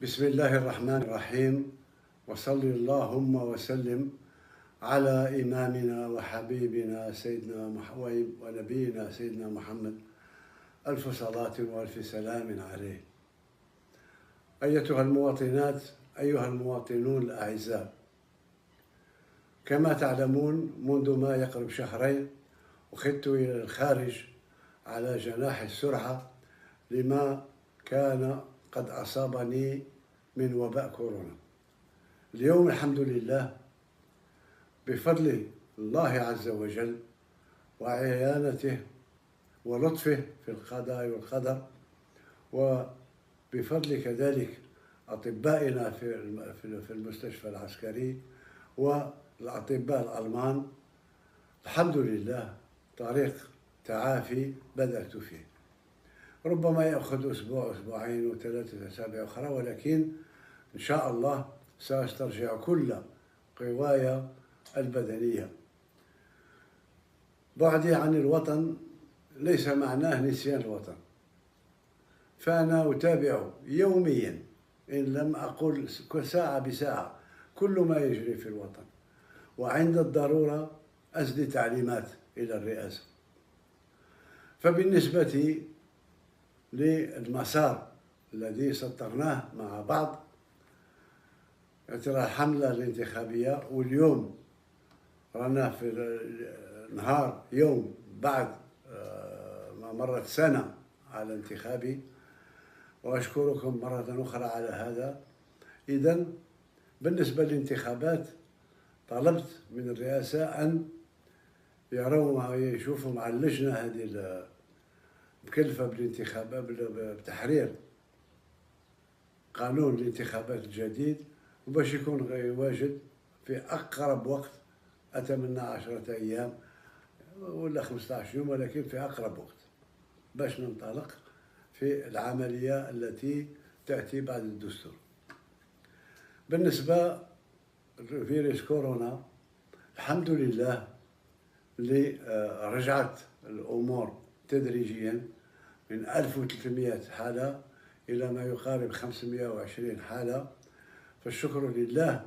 بسم الله الرحمن الرحيم، وصل اللهم وسلم على إمامنا وحبيبنا سيدنا محمد ونبينا سيدنا محمد، ألف صلاة وألف سلام عليه. أيتها المواطنات، أيها المواطنون الأعزاء، كما تعلمون منذ ما يقرب شهرين أخذت إلى الخارج على جناح السرعة لما كان قد أصابني من وباء كورونا. اليوم الحمد لله بفضل الله عز وجل وعيانته ولطفه في القضاء والقدر، وبفضل كذلك أطبائنا في المستشفى العسكري والأطباء الألمان، الحمد لله طريق تعافي بدأت فيه. ربما يأخذ أسبوع أسبوعين وثلاثة أسابيع أخرى، ولكن إن شاء الله سأسترجع كل قواي البدنية. بعدي عن الوطن ليس معناه نسيان الوطن، فأنا أتابع يوميا إن لم أقل ساعة بساعة كل ما يجري في الوطن، وعند الضرورة أسدي تعليمات إلى الرئاسة. فبالنسبة للمسار الذي سطرناه مع بعض، ترى الحملة الانتخابية، واليوم رانا في نهار يوم بعد ما مرت سنة على انتخابي، وأشكركم مرة أخرى على هذا. إذن بالنسبة للانتخابات طلبت من الرئاسة أن يروا يشوفوا مع اللجنة هذه مكلفة بالانتخابات بتحرير قانون الانتخابات الجديد، وباش يكون واجد في أقرب وقت. أتمنى 10 أيام ولا 15 يوم، ولكن في أقرب وقت باش ننطلق في العملية التي تأتي بعد الدستور. بالنسبة لفيروس كورونا، الحمد لله اللي رجعت الأمور تدريجيا من 1300 حالة إلى ما يقارب 520 حالة، فالشكر لله،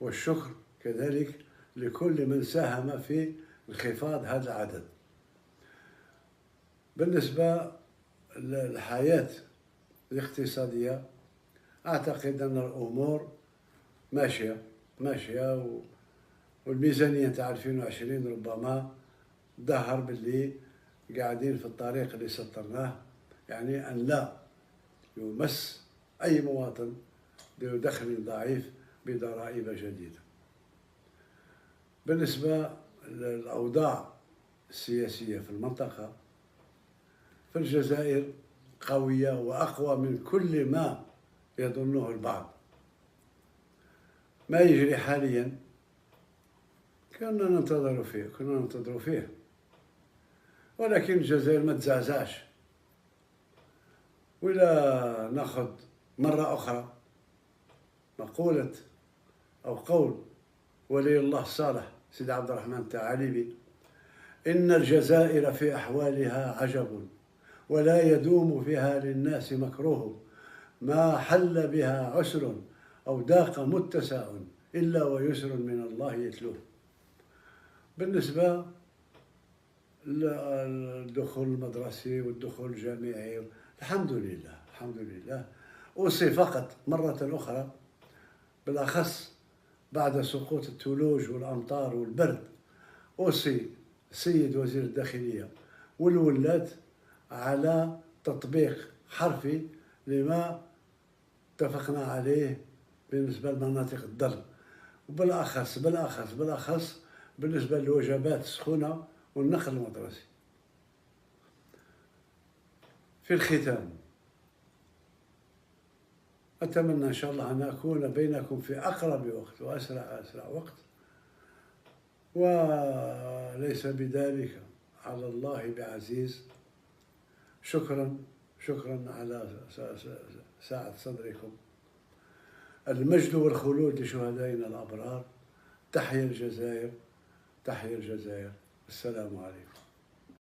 والشكر كذلك لكل من ساهم في انخفاض هذا العدد. بالنسبة للحياة الاقتصادية، أعتقد أن الأمور ماشية والميزانية تاع 2020 ربما ظهر باللي قاعدين في الطريق اللي سطرناه، يعني أن لا يمس أي مواطن ذو دخل ضعيف بضرائب جديدة. بالنسبة للأوضاع السياسية في المنطقة، فالجزائر قوية وأقوى من كل ما يظنه البعض. ما يجري حاليا كنا ننتظر فيه، ولكن الجزائر ما تزعزعش. ولا ناخذ مرة أخرى مقولة أو قول ولي الله الصالح سيدي عبد الرحمن الثعالبي: إن الجزائر في أحوالها عجب، ولا يدوم فيها للناس مكروه، ما حل بها عسر أو ضاق متسع إلا ويسر من الله يتلوه. بالنسبة للدخول المدرسي والدخول الجامعي، الحمد لله. أوصي فقط مرة أخرى، بالأخص بعد سقوط الثلوج والأمطار والبرد، أوصي السيد وزير الداخلية والولاة على تطبيق حرفي لما اتفقنا عليه بالنسبة لمناطق الضر، وبالأخص بالنسبة للوجبات السخونة والنقل المدرسي. في الختام، أتمنى إن شاء الله أن أكون بينكم في أقرب وقت وأسرع وقت، وليس بذلك على الله بعزيز. شكرا على سعة صدركم. المجد والخلود لشهدائنا الأبرار. تحيا الجزائر. السلام عليكم.